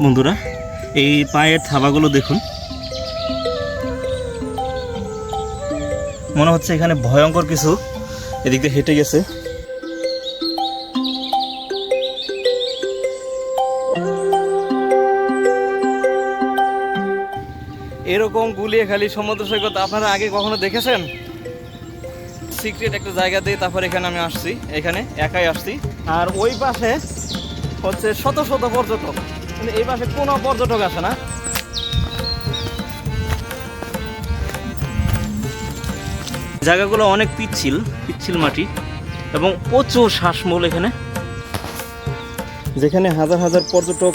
বন্ধুরা, এই পায়ের থাবাগুলো দেখুন, মনে হচ্ছে এখানে ভয়ঙ্কর কিছু এদিক দিয়ে হেঁটে গেছে। এরকম গুলিয়াখালী সমুদ্র সৈকত আপনারা আগে কখনো দেখেছেন? সিক্রেট একটা জায়গা দিয়ে তারপর এখানে আমি আসছি, এখানে একাই আসছি। আর ওই পাশে হচ্ছে শত শত পর্যটক, কিন্তু এই পাশে কোনো পর্যটক আসে না। জায়গাগুলো অনেক পিচ্ছিল পিচ্ছিল মাটি এবং প্রচুর শ্বাসমূল এখানে, যেখানে হাজার হাজার পর্যটক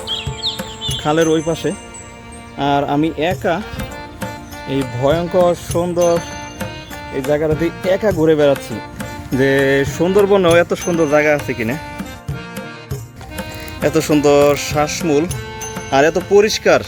খালের ওই পাশে। আর আমি একা এই ভয়ঙ্কর সুন্দর এই জায়গাটাতে একা ঘুরে বেড়াচ্ছি, যে সুন্দরবনেও এত সুন্দর জায়গা আছে কিনা, এত সুন্দর শ্বাসমূল আর এত পরিষ্কার।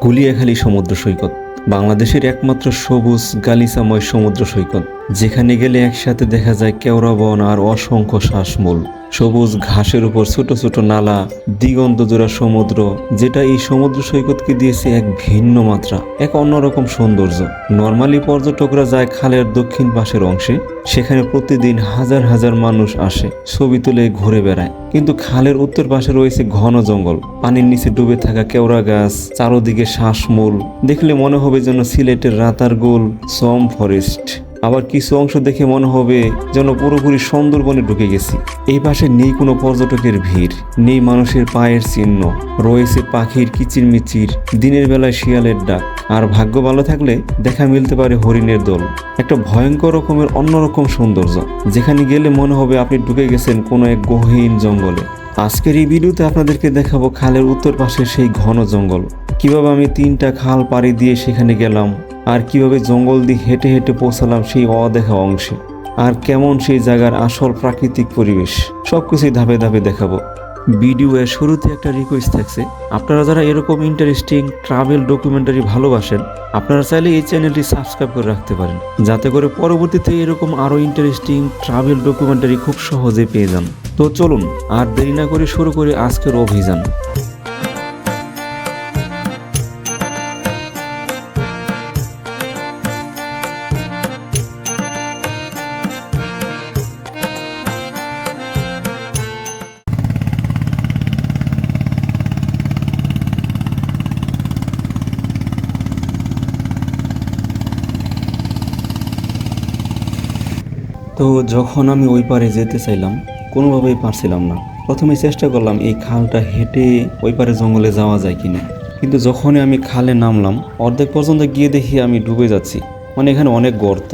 গুলিয়াখালী সমুদ্র সৈকত বাংলাদেশের একমাত্র সবুজ গালিচাময় সমুদ্র সৈকত, যেখানে গেলে একসাথে দেখা যায় কেওড়া বন আর অসংখ্য শ্বাসমূল, সবুজ ঘাসের উপর ছোট ছোট নালা, দিগন্ত জোড়া সমুদ্র, যেটা এই সমুদ্র সৈকতকে দিয়েছে এক ভিন্ন মাত্রা, এক অন্যরকম সৌন্দর্য। নর্মালি পর্যটকরা যায় খালের দক্ষিণ পাশের অংশে, সেখানে প্রতিদিন হাজার হাজার মানুষ আসে, ছবি তুলে ঘুরে বেড়ায়। কিন্তু খালের উত্তর পাশে রয়েছে ঘন জঙ্গল, পানির নিচে ডুবে থাকা কেওড়া গাছ, চারদিকে শ্বাসমূল, দেখলে মনে হবে যেন সিলেটের রাতারগুল সম ফরেস্ট। আবার কিছু অংশ দেখে মনে হবে যেন পুরোপুরি সুন্দরবনে ঢুকে গেছি। এই পাশে নেই কোনো পর্যটকের ভিড়, নেই মানুষের পায়ের চিহ্ন, রয়েছে পাখির কিচিরমিচির, দিনের বেলায় শিয়ালের ডাক, আর ভাগ্য ভালো থাকলে দেখা মিলতে পারে হরিণের দল। একটা ভয়ঙ্কর রকমের অন্যরকম সৌন্দর্য, যেখানে গেলে মনে হবে আপনি ঢুকে গেছেন কোনো এক গহীন জঙ্গলে। আজকের এই ভিডিওতে আপনাদেরকে দেখাবো খালের উত্তর পাশে সেই ঘন জঙ্গল, কিভাবে আমি 3টা খাল পাড়ি দিয়ে সেখানে গেলাম, আর কিভাবে জঙ্গল দিয়ে হেঁটে হেঁটে পৌঁছালাম সেই অদেখা অংশে, আর কেমন সেই জায়গার আসল প্রাকৃতিক পরিবেশ, সবকিছুই ধাপে ধাপে দেখাবো। ভিডিওর শুরুতে একটা রিকোয়েস্ট থাকছে, আপনারা যারা এরকম ইন্টারেস্টিং ট্রাভেল ডকুমেন্টারি ভালোবাসেন, আপনারা চাইলে এই চ্যানেলটি সাবস্ক্রাইব করে রাখতে পারেন, যাতে করে পরবর্তীতে এরকম আরও ইন্টারেস্টিং ট্রাভেল ডকুমেন্টারি খুব সহজে পেয়ে যান। তো চলুন আর দেরি না করে শুরু করি আজকের অভিযান। তো যখন আমি ওই পারে যেতে চাইলাম, কোনোভাবেই পারছিলাম না। প্রথমে চেষ্টা করলাম এই খালটা হেঁটে ওই পারে জঙ্গলে যাওয়া যায় কিনা, কিন্তু যখনই আমি খালে নামলাম অর্ধেক পর্যন্ত গিয়ে দেখি আমি ডুবে যাচ্ছি, মানে এখানে অনেক গর্ত,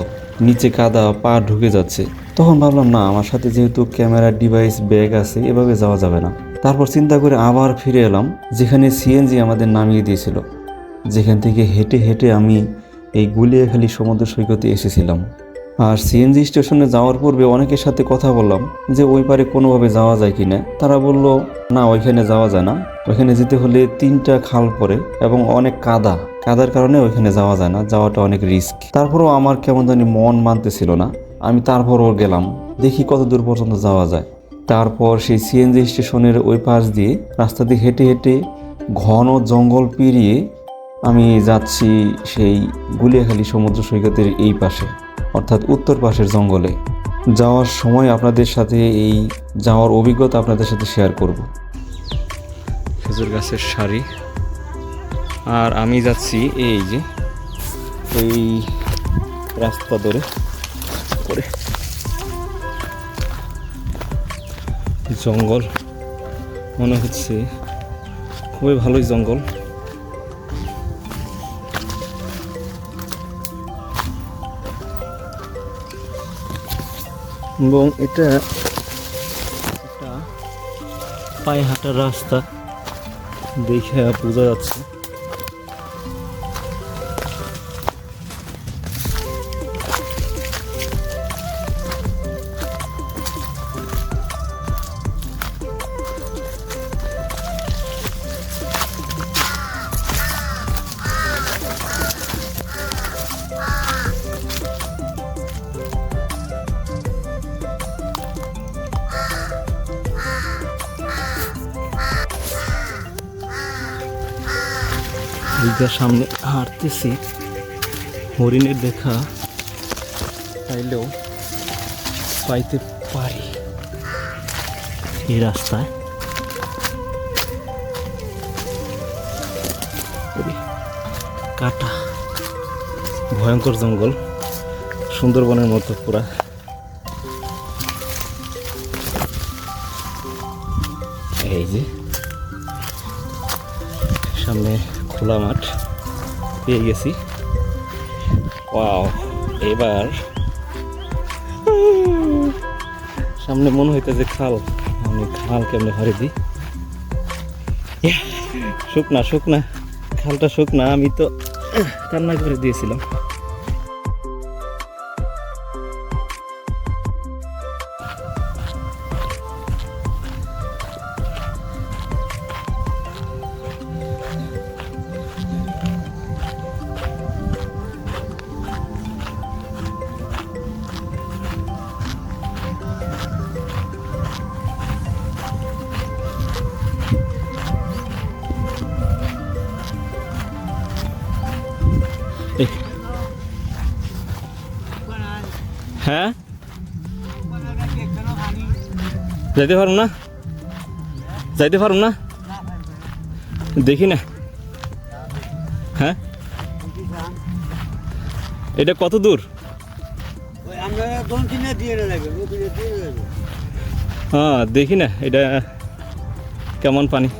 নিচে কাদা, পা ঢুকে যাচ্ছে। তখন ভাবলাম না, আমার সাথে যেহেতু ক্যামেরা ডিভাইস ব্যাগ আছে, এভাবে যাওয়া যাবে না। তারপর চিন্তা করে আবার ফিরে এলাম যেখানে সিএনজি আমাদের নামিয়ে দিয়েছিল, যেখান থেকে হেঁটে হেঁটে আমি এই গুলিয়াখালী সমুদ্র সৈকতে এসেছিলাম। আর সিএনজি স্টেশনে যাওয়ার পূর্বে অনেকের সাথে কথা বললাম যে ওই পারে কোনোভাবে যাওয়া যায় কিনা। তারা বলল না, ওইখানে যাওয়া যায় না, ওইখানে যেতে হলে 3টা খাল পড়ে এবং অনেক কাদার কারণে ওইখানে যাওয়া যায় না, যাওয়াটা অনেক রিস্ক। তারপরেও আমার কেমন জানি মন মানতেছিল না, আমি তারপরও গেলাম, দেখি কত দূর পর্যন্ত যাওয়া যায়। তারপর সেই সিএনজি স্টেশনের ওই পাশ দিয়ে রাস্তা দিয়ে হেঁটে হেঁটে ঘন জঙ্গল পেরিয়ে আমি যাচ্ছি সেই গুলিয়াখালী সমুদ্র সৈকতের এই পাশে, অর্থাৎ উত্তর পাশের জঙ্গলে। যাওয়ার সময় আপনাদের সাথে এই যাওয়ার অভিজ্ঞতা আপনাদের সাথে শেয়ার করব। খেজুর গাছের সারি, আর আমি যাচ্ছি এই যে এই রাস্তা ধরে করে জঙ্গল, মনে হচ্ছে খুবই ভালোই জঙ্গল। এবং এটা একটা পায়ে হাঁটার রাস্তা দেখে বোঝা যাচ্ছে। এদিকে সামনে হাঁটতেছি, হরিণের দেখা চাইলেও পাইতে পারি এই রাস্তায়। কাটা ভয়ঙ্কর জঙ্গল, সুন্দরবনের মতো পুরা। এই যে সামনে খোলা মাঠ পেয়ে গেছি। ওয়াও, এবার সামনে মনে হইতেছে খাল। আমি খাল কেমনে হারে দিই, শুকনা শুকনা খালটা শুকনা, আমি তো কান্না করে দিয়েছিলাম। হ্যাঁ, যাইতে পারুম না, যাইতে পারুম না, দেখি না। হ্যাঁ, এটা কত দূর? হ্যাঁ, দেখি না এটা কেমন পানি।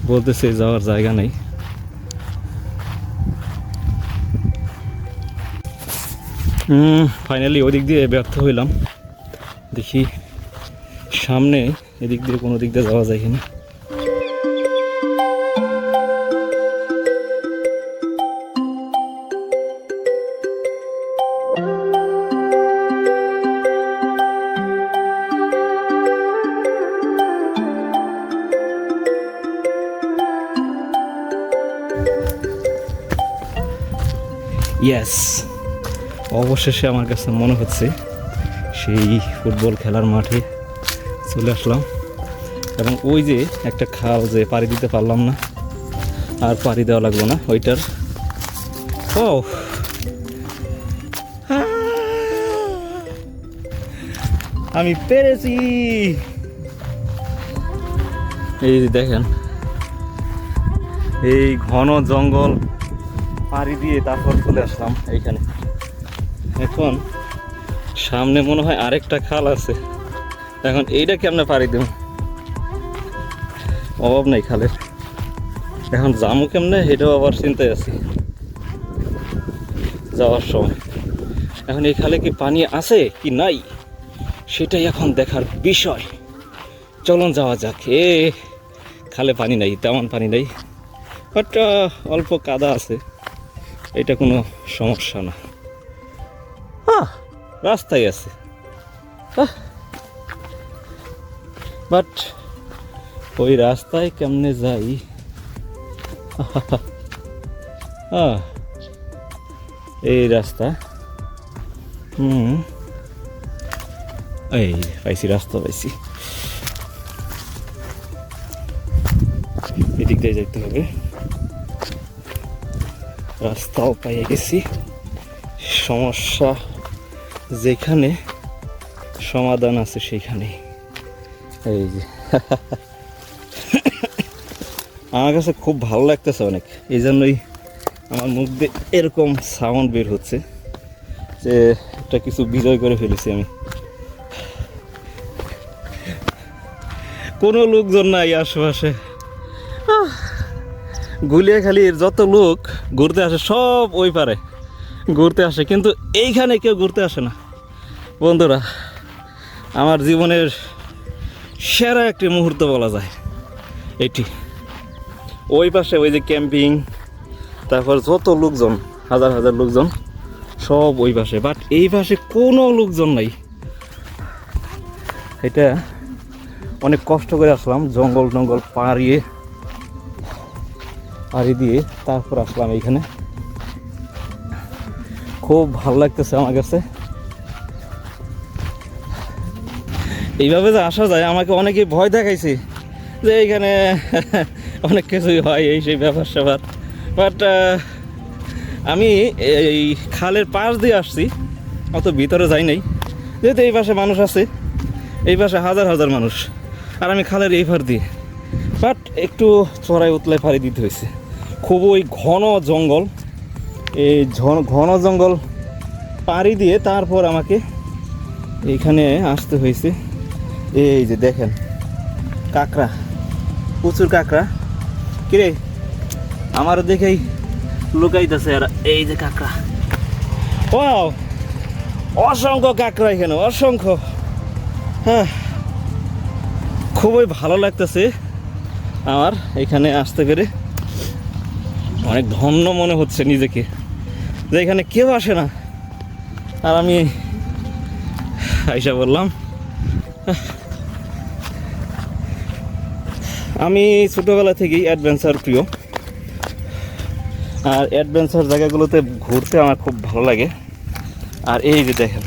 বলতেছে যাওয়ার জায়গা নেই। ফাইনালি ওই দিক দিয়ে ব্যর্থ হইলাম। দেখি সামনে এদিক দিয়ে কোনো দিক দিয়ে যাওয়া যায় কিনা। ইয়েস, অবশেষে আমার কাছে মনে হচ্ছে সেই ফুটবল খেলার মাঠে চলে আসলাম। এবং ওই যে একটা খাল যে পাড়ি দিতে পারলাম না, আর পাড়ি দেওয়া লাগলো না ওইটার। ও আমি পেরেছি। এই যে দেখেন, এই ঘন জঙ্গল পাড়ি দিয়ে তারপর চলে আসলাম এইখানে। এখন সামনে মনে হয় আরেকটা খাল আছে, এখন এইটা কেমনে পাড়ি দেব, অভাব নেই খালের। এখন যামু কেমনে এটাও আবার চিন্তায় আছি যাওয়ার সময়। এখন এই খালে কি পানি আছে কি নাই সেটাই এখন দেখার বিষয়। চলুন যাওয়া যাক। খালে পানি নাই, তেমন পানি নাই, বাট অল্প কাদা আছে, এটা কোনো সমস্যা না। রাস্তায় আছে, বাট ওই রাস্তায় কেমনে যাই। এই রাস্তা, এই পাইছি, রাস্তা পাইছি। এদিক দিয়ে যাইতে হবে, রাস্তাও পাইয়ে গেছি। সমস্যা যেখানে সমাধান আছে সেখানে। এই যে আমার কাছে খুব ভালো লাগতেছে অনেক, এই জন্যই আমার মুখ দিয়ে এরকম সাউন্ড বের হচ্ছে যে একটা কিছু বিজয় করে ফেলেছি আমি। কোনো লোকজন নাই আশেপাশে। গুলিয়াখালীর যত লোক ঘুরতে আসে সব ওই পারে ঘুরতে আসে, কিন্তু এইখানে কেউ ঘুরতে আসে না। বন্ধুরা, আমার জীবনের সেরা একটি মুহূর্ত বলা যায় এটি। ওই পাশে ওই যে ক্যাম্পিং, তারপর যত লোকজন, হাজার হাজার লোকজন সব ওই পাশে, বাট এই পাশে কোনো লোকজন নাই। এটা অনেক কষ্ট করে আসলাম, জঙ্গল টঙ্গল পাড়ি দিয়ে তারপর আসলাম এইখানে। খুব ভালো লাগতেছে আমার কাছে। এইভাবে যে আসা যায়, আমাকে অনেকে ভয় দেখাইছে যে এইখানে অনেক কিছুই হয় এই সেই ব্যাপার স্যাপার, বাট আমি এই খালের পাশ দিয়ে আসছি, অত ভিতরে যাই নাই, যেহেতু এই পাশে মানুষ আছে, এই পাশে হাজার হাজার মানুষ, আর আমি খালের এই পার দিয়ে, বাট একটু চড়াই উতলায় পাড়ি দিতে হয়েছে। খুবই ঘন জঙ্গল, এই ঘন জঙ্গল পাড়ি দিয়ে তারপর আমাকে এইখানে আসতে হয়েছে। এই যে দেখেন কাঁকড়া, প্রচুর কাঁকড়া, কিরে আমারও দেখেই লুকাইতেছে, আর এই যে কাঁকড়া, ওয়াও অসংখ্য কাঁকড়া এখানে, অসংখ্য। হ্যাঁ, খুবই ভালো লাগতেছে আমার এখানে আসতে পেরে, অনেক ধন্য মনে হচ্ছে নিজেকে যে এখানে কেউ আসে না, আর আমি আইসা বললাম। আমি ছোটোবেলা থেকেই অ্যাডভেঞ্চার প্রিয়, আর অ্যাডভেঞ্চার জায়গাগুলোতে ঘুরতে আমার খুব ভালো লাগে। আর এই যে দেখেন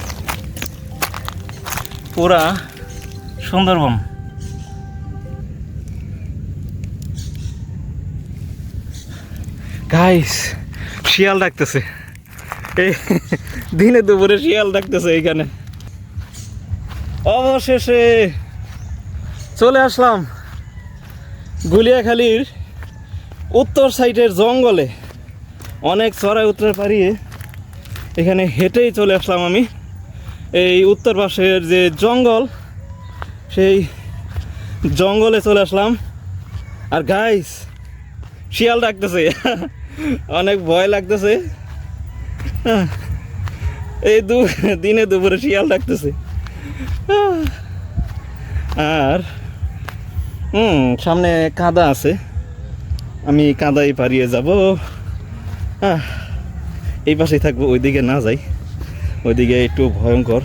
পুরা সুন্দরবন, গাইস শিয়াল ডাকতেছে, এই দিনে দুপুরে শিয়াল ডাকতেছে এইখানে। অবশেষে চলে আসলাম গুলিয়াখালীর উত্তর সাইডের জঙ্গলে, অনেক চড়াই উতরাই পাড়িয়ে এখানে হেঁটেই চলে আসলাম আমি এই উত্তর পাশের যে জঙ্গল, সেই জঙ্গলে চলে আসলাম। আর গাইস শিয়াল ডাকতেছে, অনেক ভয় লাগতেছে, এই দিনে দুপুরে শিয়াল ডাকতেছে। আর সামনে কাদা আছে, আমি কাদাই পাড়িয়ে যাব, এই পাশেই থাকবো, ওইদিকে না যাই, ওইদিকে একটু ভয়ঙ্কর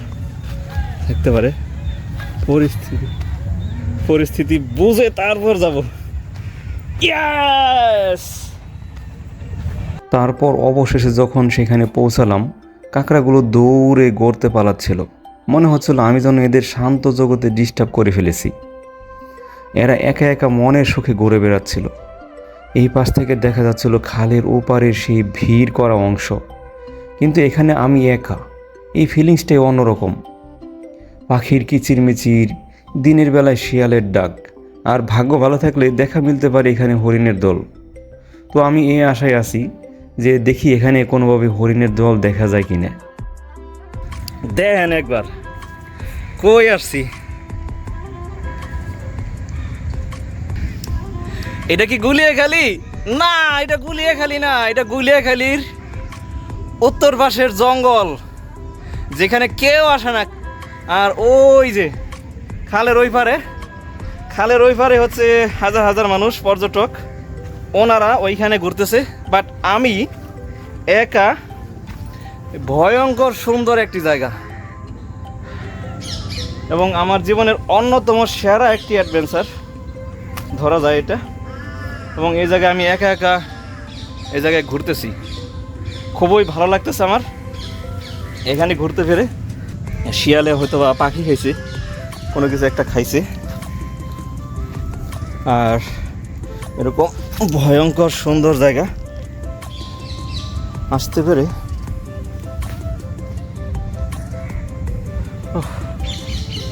থাকতে পারে, পরিস্থিতি বুঝে তারপর যাব। ইয়েস! তারপর অবশেষে যখন সেখানে পৌঁছালাম, কাঁকড়াগুলো দৌড়ে গড়তে পালাচ্ছিল। মনে হচ্ছিল আমি যেন এদের শান্ত জগতে ডিস্টার্ব করে ফেলেছি। এরা একা একা মনের সুখে ঘুরে বেড়াচ্ছিল। এই পাশ থেকে দেখা যাচ্ছিল খালের ওপারের সেই ভিড় করা অংশ, কিন্তু এখানে আমি একা। এই ফিলিংসটাই অন্যরকম। পাখির কিচিরমিচির, দিনের বেলায় শিয়ালের ডাক, আর ভাগ্য ভালো থাকলে দেখা মিলতে পারে এখানে হরিণের দল। তো আমি এই আশায় আছি যে দেখি এখানে কোনোভাবে হরিণের দল দেখা যায় কিনা। দেখেন একবার কই আসছি, এটা কি গুলিয়াখালী? না, এটা গুলিয়াখালী না, এটা গুলিয়াখালীর উত্তর পাশের জঙ্গল, যেখানে কেউ আসে না। আর ওই যে খালের ওই পারে হচ্ছে হাজার হাজার মানুষ, পর্যটক, ওনারা ওইখানে ঘুরতেছে, বাট আমি একা। ভয়ঙ্কর সুন্দর একটি জায়গা, এবং আমার জীবনের অন্যতম সেরা একটি অ্যাডভেঞ্চার ধরা যায় এটা। এবং এই জায়গায় আমি একা একা এই জায়গায় ঘুরতেছি, খুবই ভালো লাগতেছে আমার এখানে ঘুরতে ফিরে। শিয়ালে হয়তো বা পাখি খাইছে, কোনো কিছু একটা খাইছে, আর এরকম ভয়ঙ্কর সুন্দর জায়গা আসতে পেরে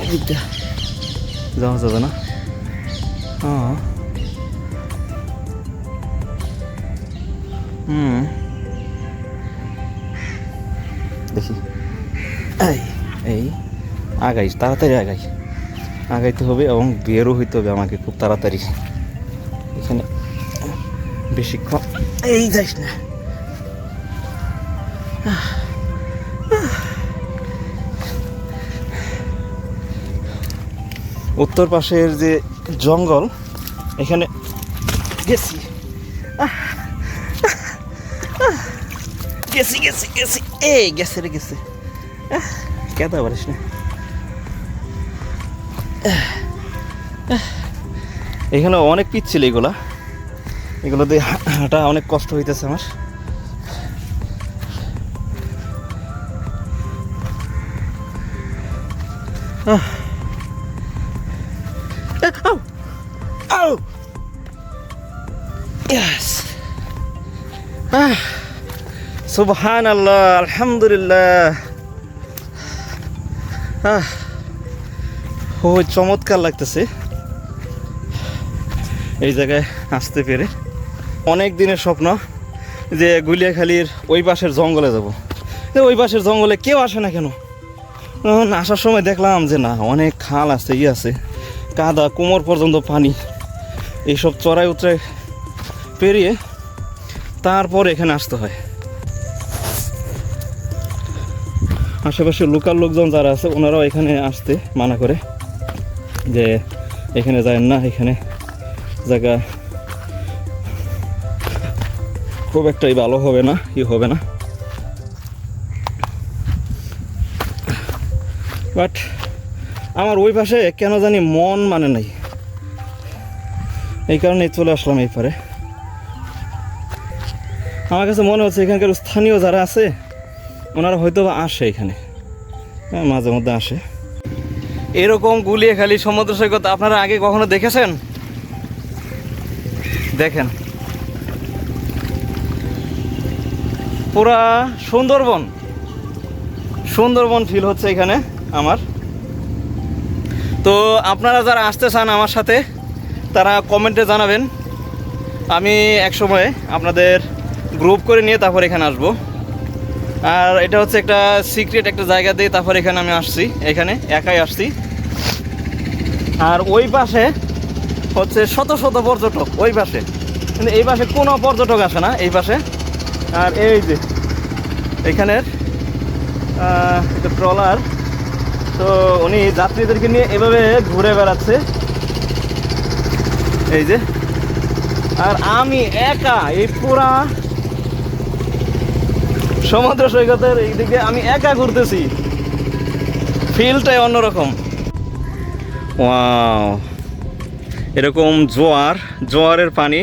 এদিকটা যাওয়া যাবে না। দেখি এই আগাই, তাড়াতাড়ি আগাইতে হবে, এবং বেরও হইতে হবে আমাকে খুব তাড়াতাড়ি। এখানে বেশিক্ষণ এই যাইস না। উত্তর পাশের যে জঙ্গল, এখানে গেছি এই গেছে রে, গেছে, কেদা পারিস না। এখানে অনেক পিচ্ছিল, এগুলো দিয়ে হাঁটা অনেক কষ্ট হইতেছে আমার। আউ ইয়েস সুবহানাল্লাহ আলহামদুলিল্লাহ ও চমৎকার লাগতেছে এই জায়গায় আসতে পেরে। অনেক দিনের স্বপ্ন যে গুলিয়াখালীর ওই পাশের জঙ্গলে যাব। ওই পাশের জঙ্গলে কেউ আসে না কেন? আসার সময় দেখলাম যে না, অনেক খাল আছে, আছে কাদা, কোমর পর্যন্ত পানি, এইসব চড়াই উতরাই পেরিয়ে তারপর এখানে আসতে হয়। আশেপাশে লোকাল লোকজন যারা আছে ওনারাও এখানে আসতে মানা করে যে এখানে যায় না, এখানে জায়গা খুব একটাই ভালো হবে না, হবে না। বাট আমার ওই পাশে কেন জানি মন মানে নাই, এই কারণে চলে আসলাম এই পারে। আমার কাছে মনে হচ্ছে এখানকার স্থানীয় যারা আছে ওনারা হয়তো আসে এখানে, মাঝে মধ্যে আসে। এরকম গুলিয়াখালী সমুদ্র সৈকত আপনারা আগে কখনো দেখেছেন? দেখেন, পুরা সুন্দরবন সুন্দরবন ফিল হচ্ছে এখানে আমার। তো আপনারা যারা আসতে চান আমার সাথে তারা কমেন্টে জানাবেন, আমি একসময় আপনাদের গ্রুপ করে নিয়ে তারপর এখানে আসবো। আর এটা হচ্ছে একটা সিক্রেট একটা জায়গা দিয়ে তারপর এখানে আমি আসছি, এখানে একাই আসছি। আর ওই পাশে হচ্ছে শত শত পর্যটক, ওই পাশে, কিন্তু এই পাশে কোনো পর্যটক আসে না এই পাশে। আর এই যে এখানের একটা ট্রলার, তো উনি যাত্রীদেরকে নিয়ে এভাবে ঘুরে বেড়াচ্ছে এই যে। আর আমি একা এই পুরা সমুদ্র সৈকতের এই দিকে আমি একা ঘুরতেছি, ফিলটাই অন্যরকম। ওয়াও, এরকম জোয়ারের পানি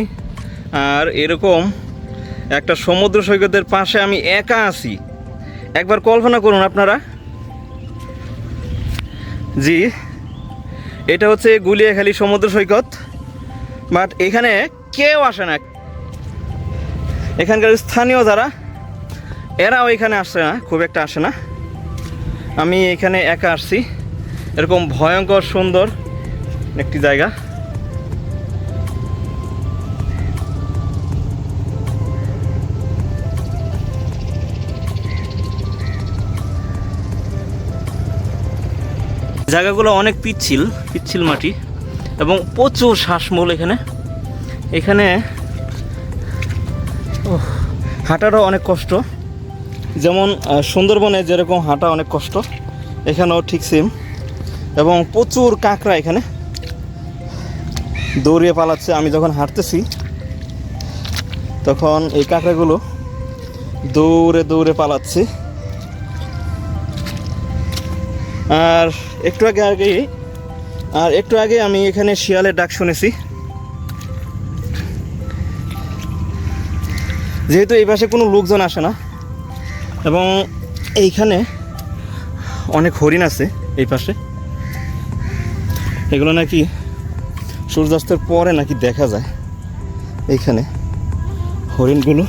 আর এরকম একটা সমুদ্র সৈকতের পাশে আমি একা আছি। একবার কল্পনা করুন আপনারা। জি, এটা হচ্ছে গুলিয়াখালী সমুদ্র সৈকত, বাট এখানে কেউ আসে না। এখানকার স্থানীয় যারা এরাও এখানে আসে না, খুব একটা আসে না। আমি এখানে একা আসছি, এরকম ভয়ঙ্কর সুন্দর একটি জায়গা। জায়গাগুলো অনেক পিচ্ছিল মাটি এবং প্রচুর শ্বাসমূল এখানে হাঁটারও অনেক কষ্ট। যেমন সুন্দরবনে যেরকম হাঁটা অনেক কষ্ট, এখানেও ঠিক সেম। এবং প্রচুর কাঁকড়া এখানে দৌড়িয়ে পালাচ্ছে। আমি যখন হাঁটতেছি তখন এই কাঁকড়াগুলো দৌড়ে দৌড়ে পালাচ্ছে। আর একটু আগে আমি এখানে শিয়ালের ডাক শুনেছি। যেহেতু এই পাশে কোনো লোকজন আসে না এবং এইখানে অনেক হরিণ আছে এই পাশে, এগুলো নাকি সূর্যাস্তের পরে নাকি দেখা যায় এইখানে হরিণগুলো।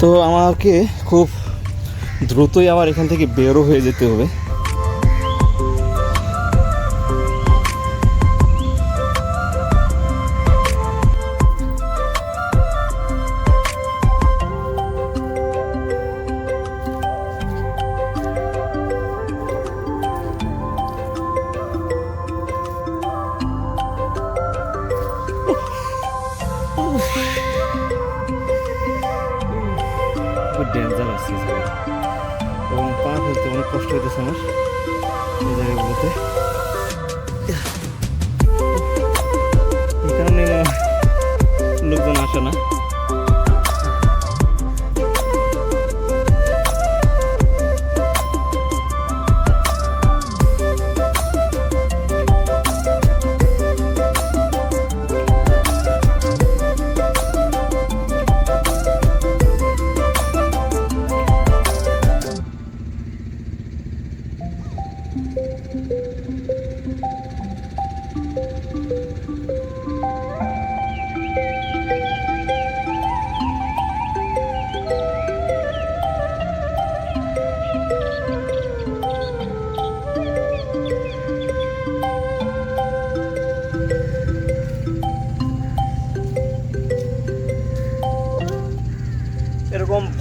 তো আমাকে খুব দ্রুতই আবার এখান থেকে বেরো হয়ে যেতে হবে। ডেঞ্জার আছে এবং পা ফেলতে অনেক কষ্ট হইতেছে আমার এই জায়গাগুলোতে। এই কারণে লোকজন আসে না।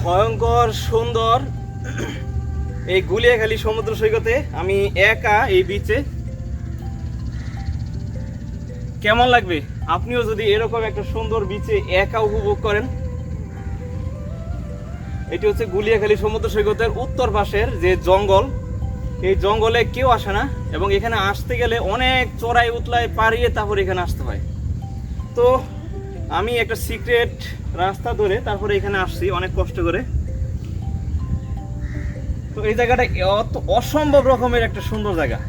ভয়ঙ্কর সুন্দর এই গুলিয়াখালী সমুদ্র সৈকতে আমি একা এই বিচে। কেমন লাগবে আপনিও যদি এরকম একটা সুন্দর বিচে একা উপভোগ করেন? এটি হচ্ছে গুলিয়াখালী সমুদ্র সৈকতের উত্তর পাশের যে জঙ্গল, এই জঙ্গলে কেউ আসে না এবং এখানে আসতে গেলে অনেক চড়াই উতলায় পাড়িয়ে তারপর এখানে আসতে হয়। তো আমি একটা সিক্রেট রাস্তা ধরে তারপরে এখানে আসছি অনেক কষ্ট করে। তো এই জায়গাটা অসম্ভব রকমের একটা সুন্দর জায়গা।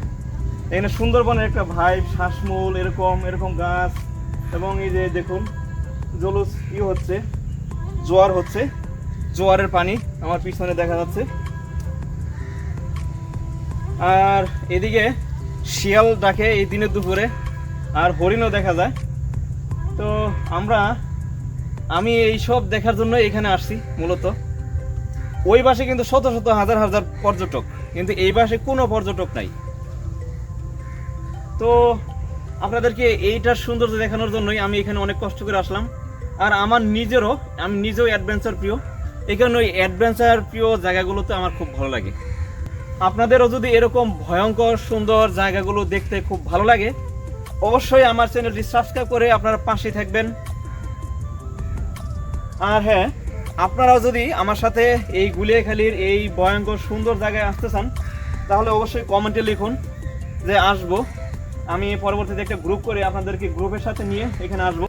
এখানে সুন্দরবনের একটা ভাইব, শ্বাসমূল এরকম এরকম গাছ, এবং এই যে দেখুন জলুস হচ্ছে, জোয়ার হচ্ছে, জোয়ারের পানি আমার পিছনে দেখা যাচ্ছে। আর এদিকে শিয়াল ডাকে এই দিনের দুপুরে, আর হরিণও দেখা যায়। তো আমি এই সব দেখার জন্য এখানে আসছি মূলত। ওই পাশে কিন্তু শত শত হাজার হাজার পর্যটক, কিন্তু এই পাশে কোনো পর্যটক নাই। তো আপনাদেরকে এইটার সৌন্দর্য দেখানোর জন্যই আমি এখানে অনেক কষ্ট করে আসলাম। আর আমি নিজেও অ্যাডভেঞ্চার প্রিয়, এই কারণে ওই অ্যাডভেঞ্চার প্রিয় জায়গাগুলোতে আমার খুব ভালো লাগে। আপনাদেরও যদি এরকম ভয়ঙ্কর সুন্দর জায়গাগুলো দেখতে খুব ভালো লাগে, অবশ্যই আমার চ্যানেলটি সাবস্ক্রাইব করে আপনারা পাশে থাকবেন। আর হ্যাঁ, আপনারাও যদি আমার সাথে এই গুলিয়াখালীর এই ভয়ঙ্কর সুন্দর জায়গায় আসতে চান, তাহলে অবশ্যই কমেন্টে লিখুন যে আসবো। আমি পরবর্তীতে একটা গ্রুপ করে আপনাদেরকে গ্রুপের সাথে নিয়ে এখানে আসবো।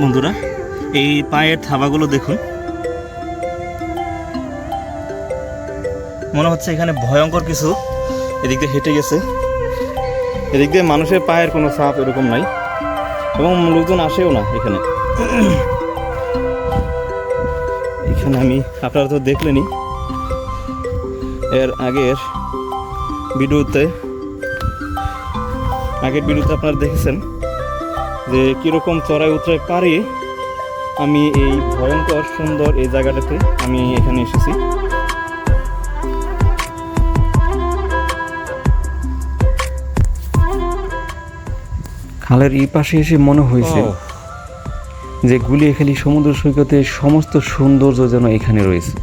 বন্ধুরা, এই পায়ের থাবাগুলো দেখুন, মনে হচ্ছে এখানে ভয়ঙ্কর কিছু এদিক দিয়ে হেঁটে গেছে। এদিক দিয়ে মানুষের পায়ের কোনো ছাপ এরকম নাই, এবং লোকজন আসেও না এখানে। এখানে আপনারা তো দেখলেনই এর আগের ভিডিওতে আপনারা দেখেছেন যে কীরকম চড়াই উতরাই পারি আমি এই ভয়ঙ্কর সুন্দর এই জায়গাটাতে আমি এখানে এসেছি। খালের এই পাশে এসে মনে হয়েছে যে গুলিয়াখালী সমুদ্র সৈকতের সমস্ত সৌন্দর্য যেন এখানে রয়েছে।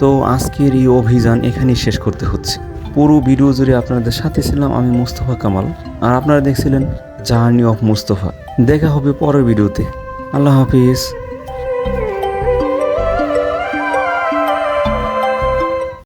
তো আজকের এই অভিযান এখানেই শেষ করতে হচ্ছে। পুরো ভিডিও জুড়ে আপনাদের সাথে ছিলাম আমি মুস্তফা কামাল, আর আপনারা দেখছিলেন জার্নি অফ মুস্তফা। দেখা হবে পরের ভিডিওতে। আল্লাহ হাফিজ।